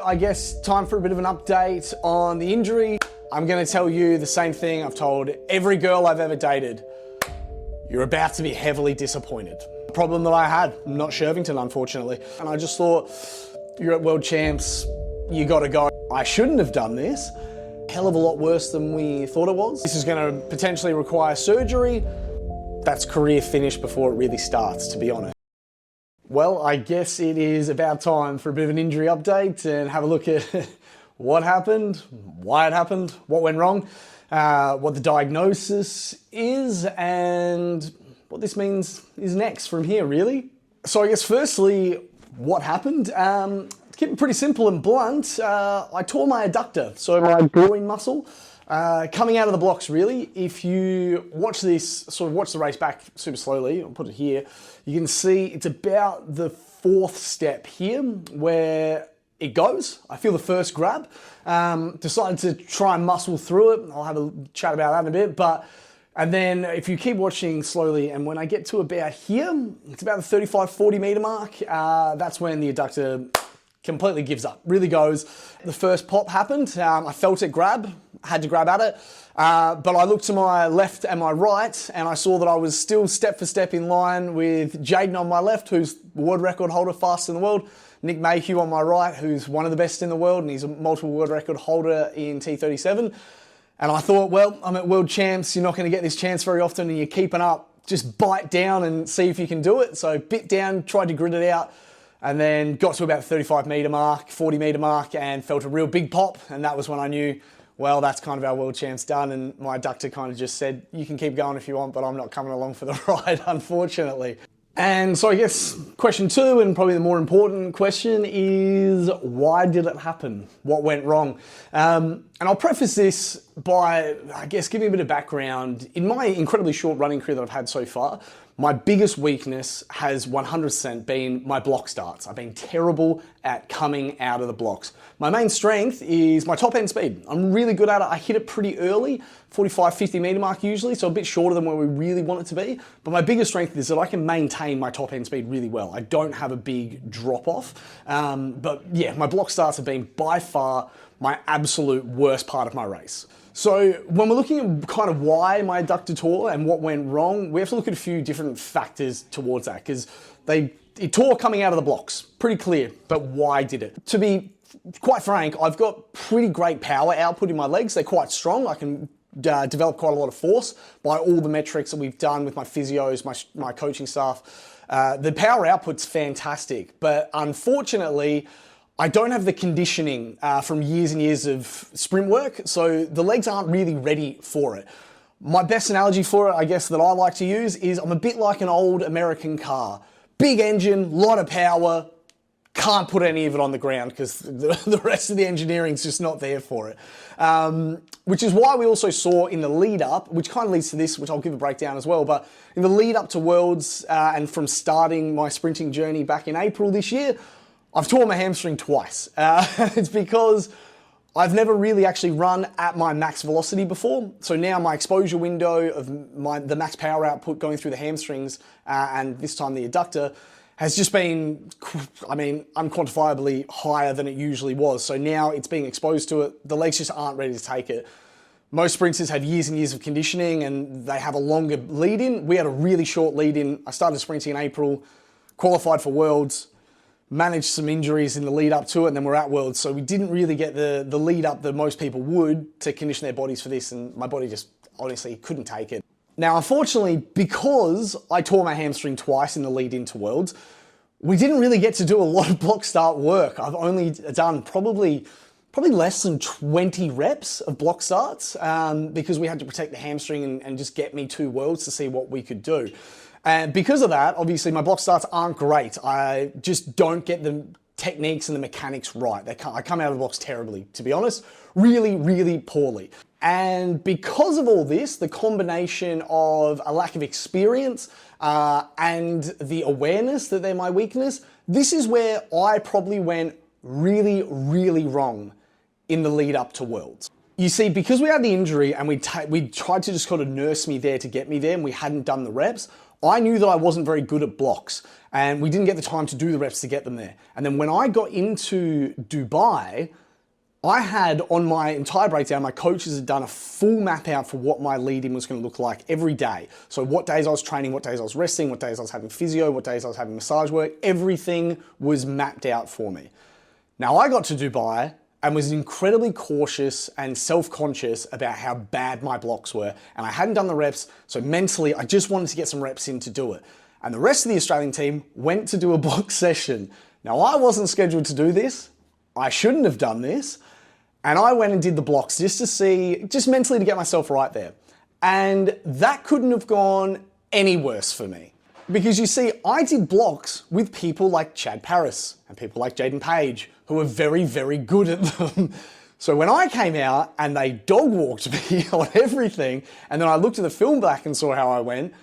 I guess time for a bit of an update on the injury. I'm gonna tell you the same thing I've told every girl I've ever dated. You're about to be heavily disappointed. The problem that I had, I'm not Shervington, unfortunately. And I just thought, you're at World Champs, you gotta go. I shouldn't have done this. Hell of a lot worse than we thought it was. This is gonna potentially require surgery. That's career finish before it really starts, to be honest. Well, I guess it is about time for a bit of an injury update and have a look at what happened, why it happened, what went wrong, what the diagnosis is, and what this means is next from here, really. So I guess firstly, what happened? To keep it pretty simple and blunt, I tore my adductor, so my groin muscle. Coming out of the blocks, really. If you watch this, sort of watch the race back super slowly, I'll put it here, you can see it's about the fourth step here where it goes. I feel the first grab. Decided to try and muscle through it. I'll have a chat about that in a bit, and then if you keep watching slowly, and when I get to about here, it's about the 35, 40 meter mark, that's when the adductor completely gives up, really goes. The first pop happened, I felt it grab, had to grab at it, but I looked to my left and my right and I saw that I was still step for step in line with Jaden on my left, who's world record holder fastest in the world, Nick Mayhew on my right, who's one of the best in the world and he's a multiple world record holder in T37. And I thought, well, I'm at World Champs, you're not going to get this chance very often and you're keeping up, just bite down and see if you can do it. So bit down, tried to grit it out, and then got to about the 35 meter mark, 40 meter mark, and felt a real big pop. And that was when I knew, well, that's kind of our World Champs done. And my adductor kind of just said, you can keep going if you want, but I'm not coming along for the ride, unfortunately. And so I guess question two, and probably the more important question, is why did it happen? What went wrong? And I'll preface this by, I guess, giving a bit of background. In my incredibly short running career that I've had so far, my biggest weakness has 100% been my block starts. I've been terrible at coming out of the blocks. My main strength is my top end speed. I'm really good at it. I hit it pretty early, 45, 50 meter mark usually, so a bit shorter than where we really want it to be. But my biggest strength is that I can maintain my top end speed really well. I don't have a big drop off. But yeah, my block starts have been by far my absolute worst part of my race. So when we're looking at kind of why my adductor tore and what went wrong, we have to look at a few different factors towards that, because it tore coming out of the blocks, pretty clear, but why did it? To be quite frank, I've got pretty great power output in my legs. They're quite strong. I can develop quite a lot of force by all the metrics that we've done with my physios, my coaching staff. The power output's fantastic, but unfortunately, I don't have the conditioning from years and years of sprint work, so the legs aren't really ready for it. My best analogy for it, I guess, that I like to use is I'm a bit like an old American car. Big engine, lot of power, can't put any of it on the ground because the rest of the engineering's just not there for it. Which is why we also saw in the lead up, which kind of leads to this, which I'll give a breakdown as well, but in the lead up to Worlds and from starting my sprinting journey back in April this year, I've torn my hamstring twice. It's because I've never really actually run at my max velocity before. So now my exposure window of the max power output going through the hamstrings and this time the adductor has just been, I mean, unquantifiably higher than it usually was. So now it's being exposed to it. The legs just aren't ready to take it. Most sprinters have years and years of conditioning and they have a longer lead in. We had a really short lead in. I started sprinting in April, qualified for Worlds, managed some injuries in the lead up to it, and then we're at Worlds. So we didn't really get the lead up that most people would to condition their bodies for this, and my body just honestly couldn't take it. Now, unfortunately, because I tore my hamstring twice in the lead into Worlds, we didn't really get to do a lot of block start work. I've only done probably less than 20 reps of block starts because we had to protect the hamstring and just get me to Worlds to see what we could do. And because of that, obviously my block starts aren't great. I just don't get the techniques and the mechanics right. I come out of the blocks terribly, to be honest, really, really poorly. And because of all this, the combination of a lack of experience and the awareness that they're my weakness, this is where I probably went really, really wrong in the lead up to Worlds. You see, because we had the injury and we tried to just kind of nurse me there to get me there and we hadn't done the reps, I knew that I wasn't very good at blocks, and we didn't get the time to do the reps to get them there. And then when I got into Dubai, I had on my entire breakdown, my coaches had done a full map out for what my lead-in was going to look like every day. So what days I was training, what days I was resting, what days I was having physio, what days I was having massage work, everything was mapped out for me. Now I got to Dubai and was incredibly cautious and self-conscious about how bad my blocks were. And I hadn't done the reps, so mentally I just wanted to get some reps in to do it. And the rest of the Australian team went to do a block session. Now I wasn't scheduled to do this. I shouldn't have done this. And I went and did the blocks just to see, just mentally to get myself right there. And that couldn't have gone any worse for me. Because you see, I did blocks with people like Chad Paris and people like Jaden Page, who are very, very good at them. So when I came out and they dog walked me on everything, and then I looked at the film back and saw how I went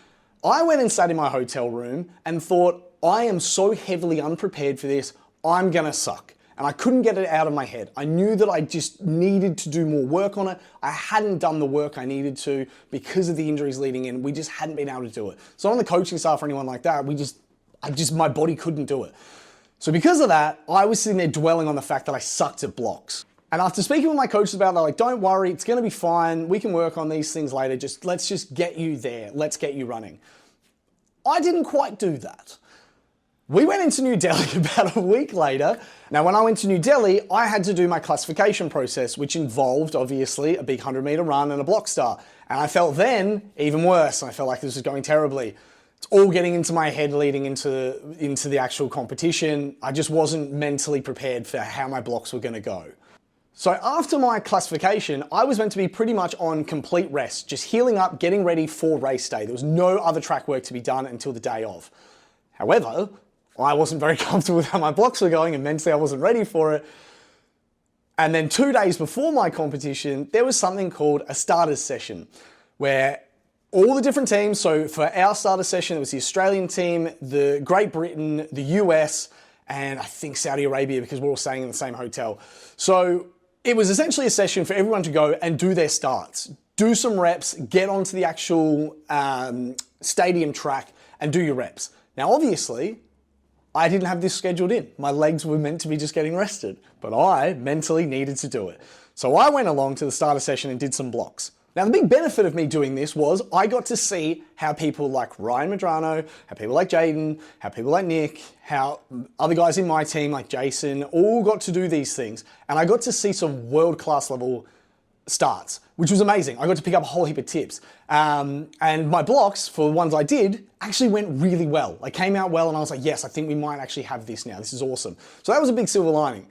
and sat in my hotel room and thought, I am so heavily unprepared for this, I'm gonna suck. And I couldn't get it out of my head. I knew that I just needed to do more work on it. I hadn't done the work I needed to because of the injuries leading in. We just hadn't been able to do it. So on the coaching staff or anyone like that, my body couldn't do it. So because of that, I was sitting there dwelling on the fact that I sucked at blocks. And after speaking with my coaches about it, they're like, don't worry, it's gonna be fine. We can work on these things later. Let's just get you there. Let's get you running. I didn't quite do that. We went into New Delhi about a week later. Now, when I went to New Delhi, I had to do my classification process, which involved, obviously, a big 100-meter run and a block start. And I felt then even worse. I felt like this was going terribly. It's all getting into my head leading into the actual competition. I just wasn't mentally prepared for how my blocks were going to go. So after my classification, I was meant to be pretty much on complete rest, just healing up, getting ready for race day. There was no other track work to be done until the day of. However, I wasn't very comfortable with how my blocks were going and mentally I wasn't ready for it. And then 2 days before my competition, there was something called a starters session where all the different teams, so for our starter session, it was the Australian team, the Great Britain, the US, and I think Saudi Arabia because we're all staying in the same hotel. So it was essentially a session for everyone to go and do their starts, do some reps, get onto the actual stadium track and do your reps. Now, obviously, I didn't have this scheduled in. My legs were meant to be just getting rested, but I mentally needed to do it. So I went along to the starter session and did some blocks. Now, the big benefit of me doing this was I got to see how people like Ryan Medrano, how people like Jaden, how people like Nick, how other guys in my team like Jason all got to do these things. And I got to see some world-class level starts, which was amazing. I got to pick up a whole heap of tips. And my blocks, for the ones I did, actually went really well. I came out well and I was like, yes, I think we might actually have this now. This is awesome. So that was a big silver lining.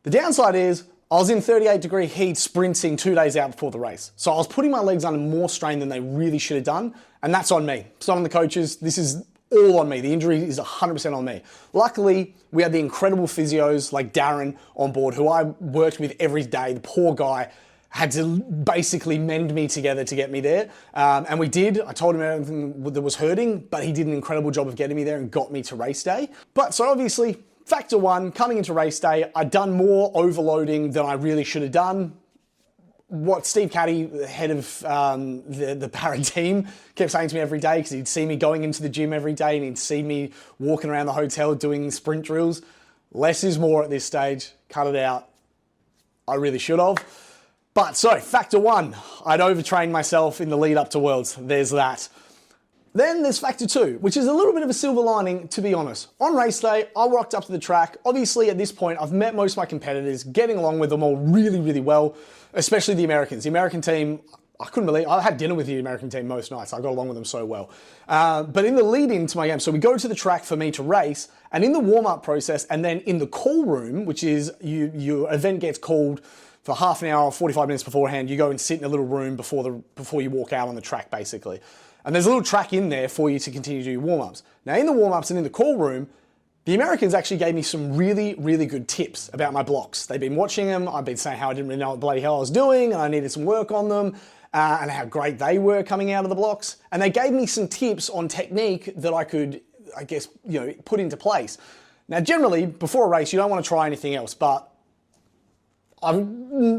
The downside is I was in 38-degree heat sprinting 2 days out before the race. So I was putting my legs under more strain than they really should have done. And that's on me. It's not on the coaches. This is all on me. The injury is 100% on me. Luckily, we had the incredible physios like Darren on board, who I worked with every day. The poor guy had to basically mend me together to get me there. And we did. I told him everything that was hurting, but he did an incredible job of getting me there and got me to race day. But so obviously, factor one, coming into race day, I'd done more overloading than I really should have done. What Steve Caddy, the head of the para team, kept saying to me every day, because he'd see me going into the gym every day and he'd see me walking around the hotel doing sprint drills. Less is more at this stage. Cut it out. I really should have. But so, factor one, I'd overtrained myself in the lead up to Worlds. There's that. Then there's factor two, which is a little bit of a silver lining, to be honest. On race day, I rocked up to the track. Obviously, at this point, I've met most of my competitors, getting along with them all really, really well, especially the Americans. The American team, I couldn't believe, I had dinner with the American team most nights. I got along with them so well. But in the lead into my game, so we go to the track for me to race, and in the warm-up process, and then in the call room, which is your event gets called for half an hour, 45 minutes beforehand, you go and sit in a little room before you walk out on the track, basically. And there's a little track in there for you to continue to do your warm-ups. Now, in the warm-ups and in the call room, the Americans actually gave me some really, really good tips about my blocks. They've been watching them. I've been saying how I didn't really know what the bloody hell I was doing, and I needed some work on them, and how great they were coming out of the blocks. And they gave me some tips on technique that I could, I guess, put into place. Now, generally, before a race, you don't want to try anything else, but I've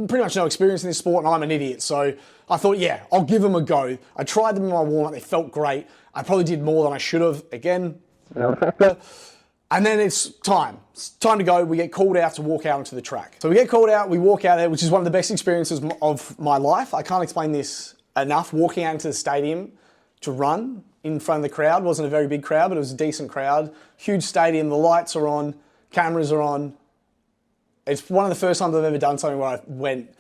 pretty much no experience in this sport and I'm an idiot, so I thought, yeah, I'll give them a go. I tried them in my warm-up, they felt great. I probably did more than I should have, again. And then it's time to go. We get called out to walk out onto the track. So we get called out, we walk out there, which is one of the best experiences of my life. I can't explain this enough. Walking out into the stadium to run in front of the crowd. It wasn't a very big crowd, but it was a decent crowd. Huge stadium, the lights are on, cameras are on. It's one of the first times I've ever done something where I went,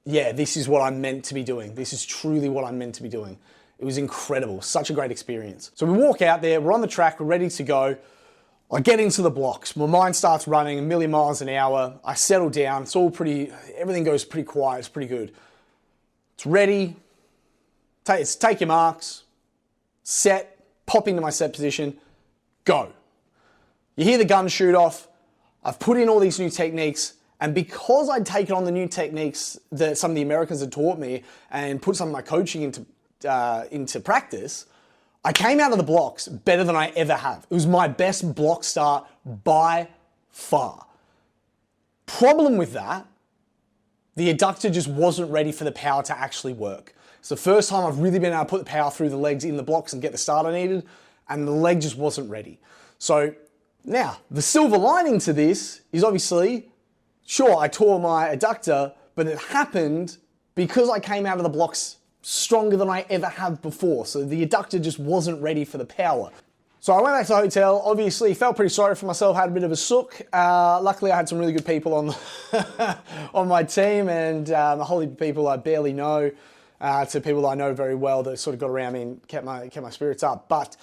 yeah, this is what I'm meant to be doing. This is truly what I'm meant to be doing. It was incredible, such a great experience. So we walk out there, we're on the track, we're ready to go. I get into the blocks, my mind starts running a million miles an hour. I settle down, it's all pretty, everything goes pretty quiet, it's pretty good. It's ready, take your marks, set, pop into my set position, go. You hear the gun shoot off, I've put in all these new techniques, and because I'd taken on the new techniques that some of the Americans had taught me and put some of my coaching into practice, I came out of the blocks better than I ever have. It was my best block start by far. Problem with that, the adductor just wasn't ready for the power to actually work. It's the first time I've really been able to put the power through the legs in the blocks and get the start I needed, and the leg just wasn't ready. So now, the silver lining to this is obviously, sure, I tore my adductor, but it happened because I came out of the blocks stronger than I ever have before. So the adductor just wasn't ready for the power. So I went back to the hotel, obviously felt pretty sorry for myself, had a bit of a sook. Luckily I had some really good people on, on my team, and a whole heap of people I barely know, to people I know very well that sort of got around me and kept my spirits up. But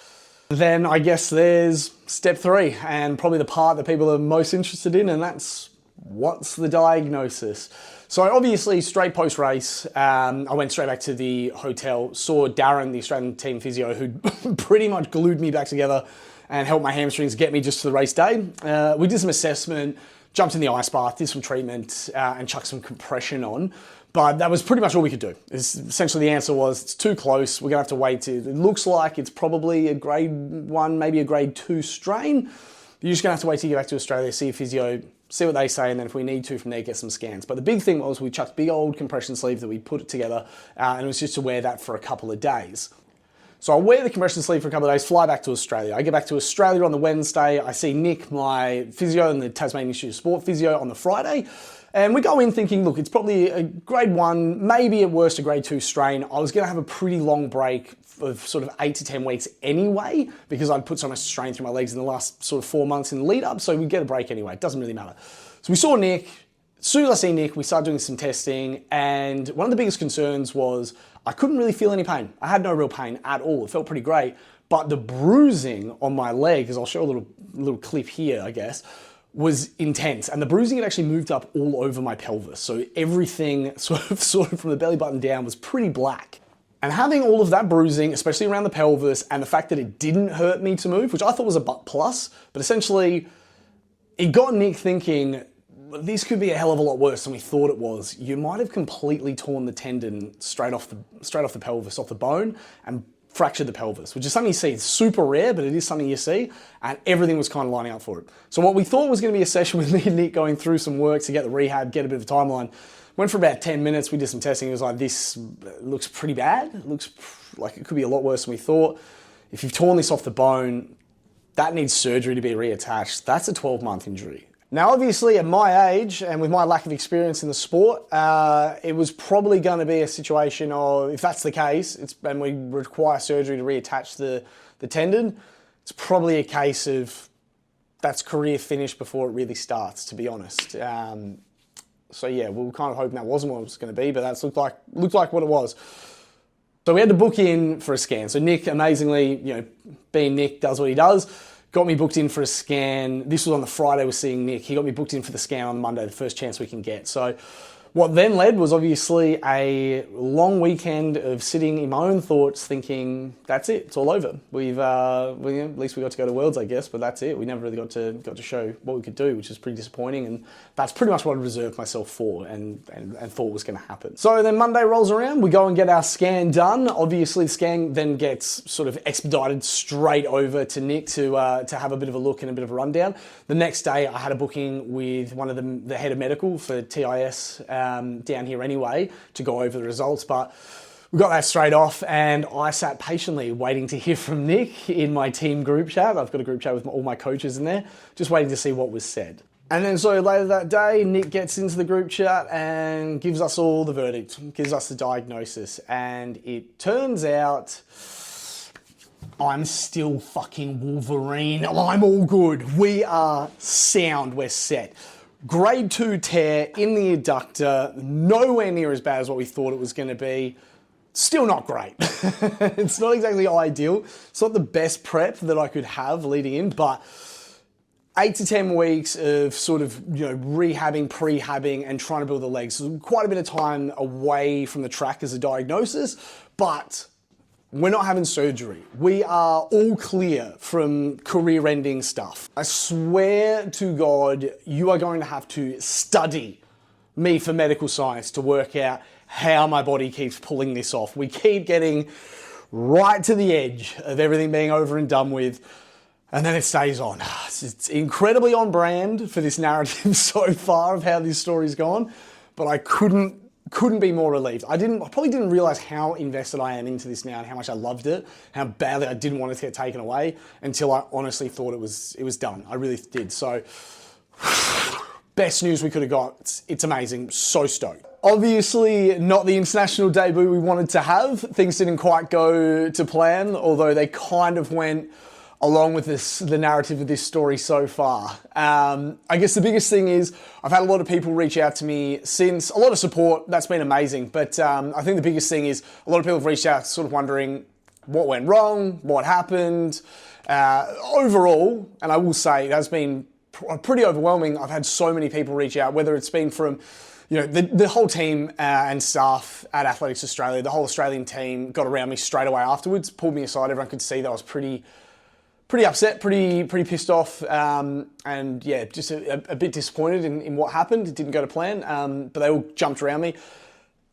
then I guess there's step 3, and probably the part that people are most interested in, and that's what's the diagnosis? So obviously straight post-race, I went straight back to the hotel, saw Darren, the Australian team physio, who pretty much glued me back together and helped my hamstrings get me just to the race day. We did some assessment, jumped in the ice bath, did some treatment, and chucked some compression on. But that was pretty much all we could do. Essentially the answer was, it's too close, we're gonna have to wait it looks like it's probably a grade 1, maybe a grade 2 strain. You're just gonna have to wait till you get back to Australia, see a physio, see what they say, and then if we need to from there, get some scans. But the big thing was we chucked big old compression sleeve that we put it together, and it was just to wear that for a couple of days. So I wear the compression sleeve for a couple of days, fly back to Australia. I get back to Australia on the Wednesday. I see Nick, my physio, and the Tasmanian Institute of Sport physio on the Friday. And we go in thinking, look, it's probably a grade 1, maybe at worst a grade 2 strain. I was gonna have a pretty long break of sort of 8 to 10 weeks anyway, because I'd put so much strain through my legs in the last sort of 4 months in the lead up, so we'd get a break anyway, it doesn't really matter. So we saw Nick. As soon as I see Nick, we started doing some testing, and one of the biggest concerns was I couldn't really feel any pain. I had no real pain at all. It felt pretty great, but the bruising on my leg, as I'll show a little clip here, I guess, was intense, and the bruising had actually moved up all over my pelvis. So everything sort of from the belly button down was pretty black. And having all of that bruising, especially around the pelvis, and the fact that it didn't hurt me to move, which I thought was a plus, but essentially it got Nick thinking, this could be a hell of a lot worse than we thought it was. You might have completely torn the tendon straight off the pelvis, off the bone, and fractured the pelvis, which is something you see. It's super rare, but it is something you see, and everything was kind of lining up for it. So what we thought was going to be a session with me and Nick going through some work to get the rehab, get a bit of a timeline, went for about 10 minutes. We did some testing. It was like, this looks pretty bad. It looks like it could be a lot worse than we thought. If you've torn this off the bone, that needs surgery to be reattached. That's a 12-month injury. Now, obviously, at my age and with my lack of experience in the sport, it was probably going to be a situation of, if that's the case, and we require surgery to reattach the tendon, it's probably a case of that's career finished before it really starts, to be honest. So yeah, we were kind of hoping that wasn't what it was going to be, but that looked like what it was. So we had to book in for a scan. So Nick, amazingly, being Nick, does what he does. Got me booked in for a scan. This was on the Friday, we're seeing Nick. He got me booked in for the scan on Monday, the first chance we can get. So what then led was obviously a long weekend of sitting in my own thoughts thinking, that's it, it's all over. At least we got to go to Worlds, I guess, but that's it. We never really got to show what we could do, which is pretty disappointing, and that's pretty much what I reserved myself for and thought was going to happen. So then Monday rolls around, we go and get our scan done. Obviously the scan then gets sort of expedited straight over to Nick to have a bit of a look and a bit of a rundown. The next day I had a booking with one of the head of medical for TIS, down here anyway, to go over the results, but We got that straight off, and I sat patiently waiting to hear from Nick in my team group chat. I've got a group chat with all my coaches in there, just waiting to see what was said. And then so later that day, Nick gets into the group chat and gives us all the verdict, gives us the diagnosis. And it turns out I'm still fucking Wolverine. I'm all good. We are sound, we're set. Grade 2 tear in the adductor, nowhere near as bad as what we thought it was gonna be. Still not great. It's not exactly ideal. It's not the best prep that I could have leading in, but 8 to 10 weeks of sort of, rehabbing, prehabbing, and trying to build the legs. So quite a bit of time away from the track as a diagnosis, but we're not having surgery. We are all clear from career-ending stuff. I swear to God, you are going to have to study me for medical science to work out how my body keeps pulling this off. We keep getting right to the edge of everything being over and done with, and then it stays on. It's incredibly on brand for this narrative so far of how this story's gone, but I couldn't be more relieved. I probably didn't realize how invested I am into this now and how much I loved it, how badly I didn't want it to get taken away until I honestly thought it was done. I really did. So best news we could have got. It's amazing. So stoked. Obviously, not the international debut we wanted to have. Things didn't quite go to plan, although they kind of went along with the narrative of this story so far. I guess the biggest thing is I've had a lot of people reach out to me since, a lot of support, that's been amazing. But I think the biggest thing is a lot of people have reached out sort of wondering what went wrong, what happened. Overall, and I will say it has been pretty overwhelming. I've had so many people reach out, whether it's been from the whole team and staff at Athletics Australia, the whole Australian team got around me straight away afterwards, pulled me aside. Everyone could see that I was pretty upset, pretty pissed off, and yeah, just a bit disappointed in what happened. It didn't go to plan, but they all jumped around me.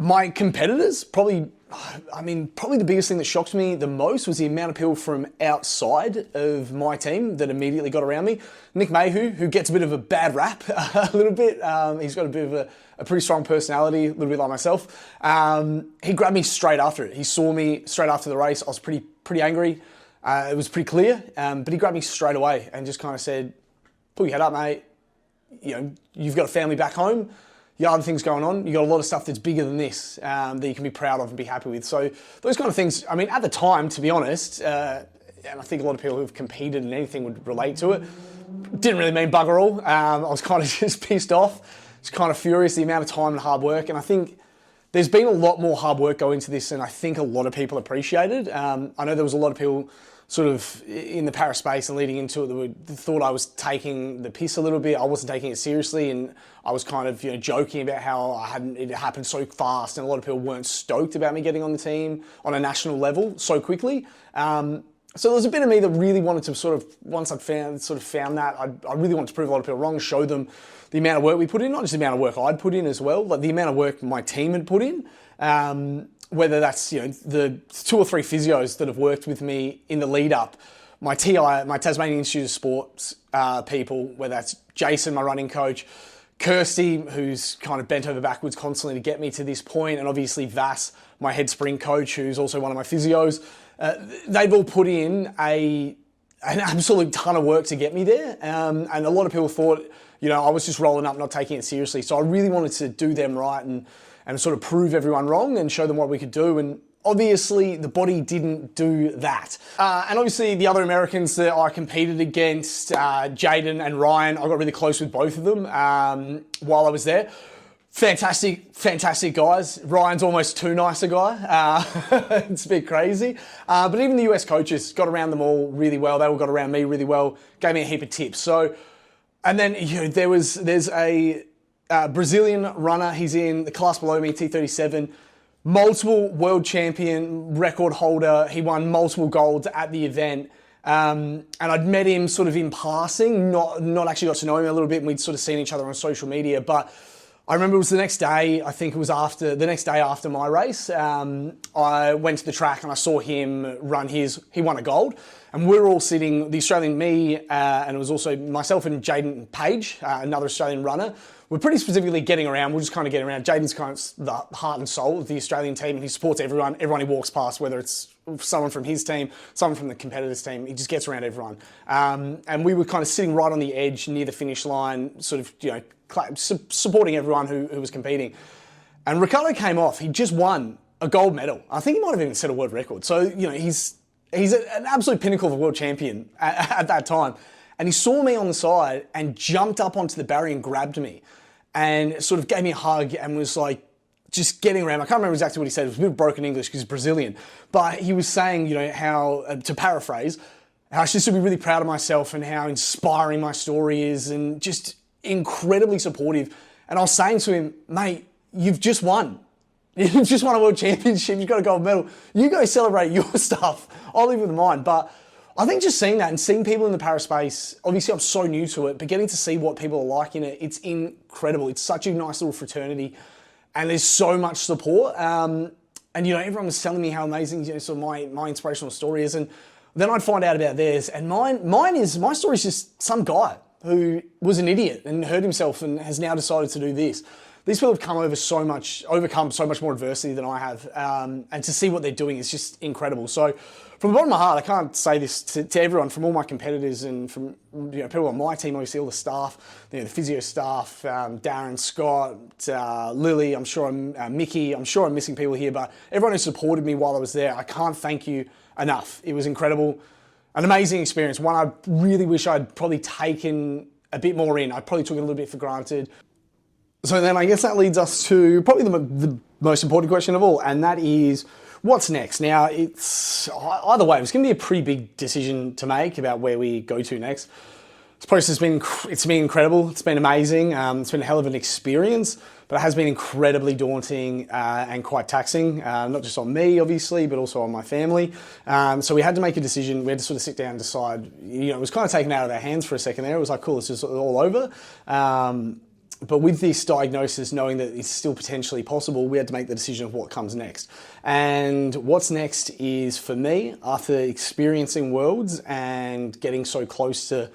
My competitors, probably the biggest thing that shocked me the most was the amount of people from outside of my team that immediately got around me. Nick Mayhew, who gets a bit of a bad rap, a little bit. He's got a bit of a pretty strong personality, a little bit like myself. He grabbed me straight after it. He saw me straight after the race. I was pretty angry. It was pretty clear, but he grabbed me straight away and just kind of said, "Pull your head up, mate. You've got a family back home. You got other things going on. You got a lot of stuff that's bigger than this that you can be proud of and be happy with." So those kind of things. I mean, at the time, to be honest, and I think a lot of people who've competed in anything would relate to it, didn't really mean bugger all. I was kind of just pissed off, just kind of furious the amount of time and hard work, and I think there's been a lot more hard work go into this than I think a lot of people appreciated. I know there was a lot of people sort of in the para space and leading into it that thought I was taking the piss a little bit. I wasn't taking it seriously, and I was kind of joking about how it happened so fast, and a lot of people weren't stoked about me getting on the team on a national level so quickly. So there was a bit of me that really wanted to sort of, once I'd found that, I really wanted to prove a lot of people wrong, show them the amount of work we put in, not just the amount of work I'd put in as well, like the amount of work my team had put in. Whether that's the 2 or 3 physios that have worked with me in the lead up, my TI, my Tasmanian Institute of Sports people, whether that's Jason, my running coach, Kirsty, who's kind of bent over backwards constantly to get me to this point, and obviously Vass, my head sprint coach, who's also one of my physios. They've all put in an absolute ton of work to get me there, and a lot of people thought I was just rolling up, not taking it seriously. So I really wanted to do them right and sort of prove everyone wrong and show them what we could do. And obviously the body didn't do that. And obviously the other Americans that I competed against, Jaden and Ryan, I got really close with both of them while I was there. Fantastic guys. Ryan's almost too nice a guy. It's a bit crazy. But even the US coaches got around them all really well. They all got around me really well, gave me a heap of tips. So, and then there's a Brazilian runner. He's in the class below me, T37, multiple world champion, record holder. He won multiple golds at the event. And I'd met him sort of in passing, not actually got to know him a little bit, and we'd sort of seen each other on social media. But I remember it was the next day, I think it was the next day after my race, I went to the track and I saw him run he won a gold. And we were all sitting, the Australian, me, and it was also myself and Jaden Page, another Australian runner. We're pretty specifically getting around. We're just kind of getting around. Jaden's kind of the heart and soul of the Australian team, and he supports everyone he walks past, whether it's someone from his team, someone from the competitors' team. He just gets around everyone. And we were kind of sitting right on the edge near the finish line, sort of, you know, supporting everyone who was competing. And Ricardo came off. He just won a gold medal. I think he might have even set a world record. So, you know, he's an absolute pinnacle of a world champion at that time. And he saw me on the side and jumped up onto the barrier and grabbed me and sort of gave me a hug and was like, just getting around. I can't remember exactly what he said. It was a bit of broken English because he's Brazilian. But he was saying, you know, how, to paraphrase, how I should still be really proud of myself and how inspiring my story is and just incredibly supportive. And I was saying to him, mate, you've just won. You've just won a world championship. You've got a gold medal. You go celebrate your stuff. I'll live with mine. But I think just seeing that and seeing people in the para space, obviously I'm so new to it, but getting to see what people are like in it, it's incredible. It's such a nice little fraternity. And there's so much support. And, you know, everyone was telling me how amazing, you know, sort of my inspirational story is. And then I'd find out about theirs. And my story is just some guy who was an idiot and hurt himself and has now decided to do this. These people have overcome so much more adversity than I have. And to see what they're doing is just incredible. So from the bottom of my heart, I can't say this to everyone, from all my competitors and from, you know, people on my team, obviously all the staff, you know, the physio staff, Darren, Scott, Lily, I'm sure Mickey, I'm sure I'm missing people here, but everyone who supported me while I was there, I can't thank you enough. It was incredible, an amazing experience, one I really wish I'd probably taken a bit more in. I probably took it a little bit for granted. So then I guess that leads us to probably the most important question of all, and that is, what's next? Now, it's either way, it's going to be a pretty big decision to make about where we go to next. This process has been incredible. It's been amazing. It's been a hell of an experience, but it has been incredibly daunting and quite taxing, not just on me, obviously, but also on my family. So we had to make a decision. We had to sort of sit down and decide. You know, it was kind of taken out of our hands for a second there. It was like, cool, it's just all over. But with this diagnosis, knowing that it's still potentially possible, we had to make the decision of what comes next. And what's next is, for me, after experiencing Worlds and getting so close to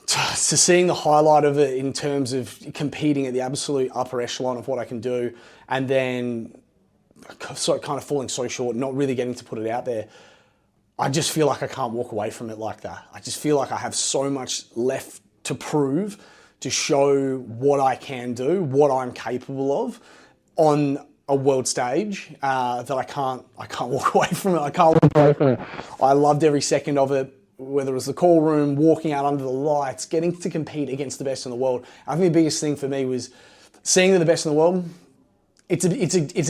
seeing the highlight of it in terms of competing at the absolute upper echelon of what I can do, and then so kind of falling so short, not really getting to put it out there, I just feel like I can't walk away from it like that. I just feel like I have so much left to prove, to show what I can do, what I'm capable of on a world stage, that I can't walk away from it. I can't walk away from it. I loved every second of it, whether it was the call room, walking out under the lights, getting to compete against the best in the world. I think the biggest thing for me was seeing the best in the world. It's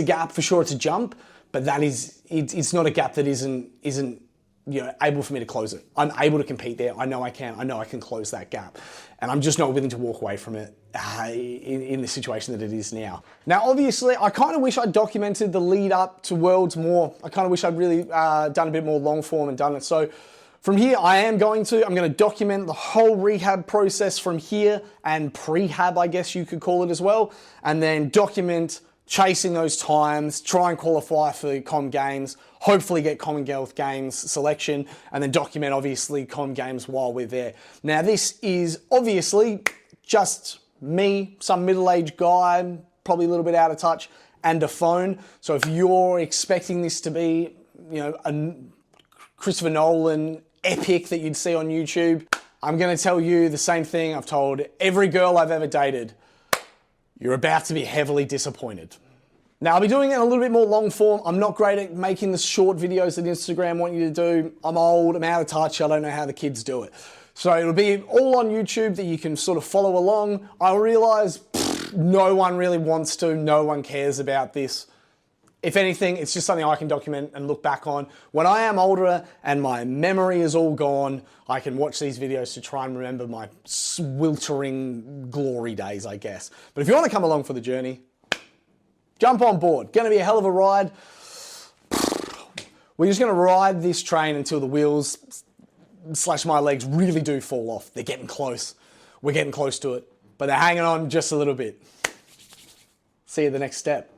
a gap for sure. It's a jump, but it's not a gap that isn't you know, able for me to close it. I'm able to compete there. I know I can. I know I can close that gap. And I'm just not willing to walk away from it in the situation that it is now. Now, obviously, I kind of wish I'd documented the lead up to Worlds more. I kind of wish I'd really done a bit more long form and done it. So from here, I'm going to document the whole rehab process from here, and prehab, I guess you could call it as well. And then document chasing those times, try and qualify for Com Games, hopefully get Commonwealth Games selection, and then document, obviously, Com Games while we're there. Now, this is obviously just me, some middle-aged guy, probably a little bit out of touch, and a phone. So if you're expecting this to be, you know, a Christopher Nolan epic that you'd see on YouTube, I'm going to tell you the same thing I've told every girl I've ever dated. You're about to be heavily disappointed. Now, I'll be doing it in a little bit more long form. I'm not great at making the short videos that Instagram want you to do. I'm old, I'm out of touch, I don't know how the kids do it. So it'll be all on YouTube that you can sort of follow along. I realize no one really wants to, no one cares about this. If anything, it's just something I can document and look back on. When I am older and my memory is all gone, I can watch these videos to try and remember my sweltering glory days, I guess. But if you want to come along for the journey, jump on board. Going to be a hell of a ride. We're just going to ride this train until the wheels / my legs really do fall off. They're getting close. We're getting close to it, but they're hanging on just a little bit. See you at the next step.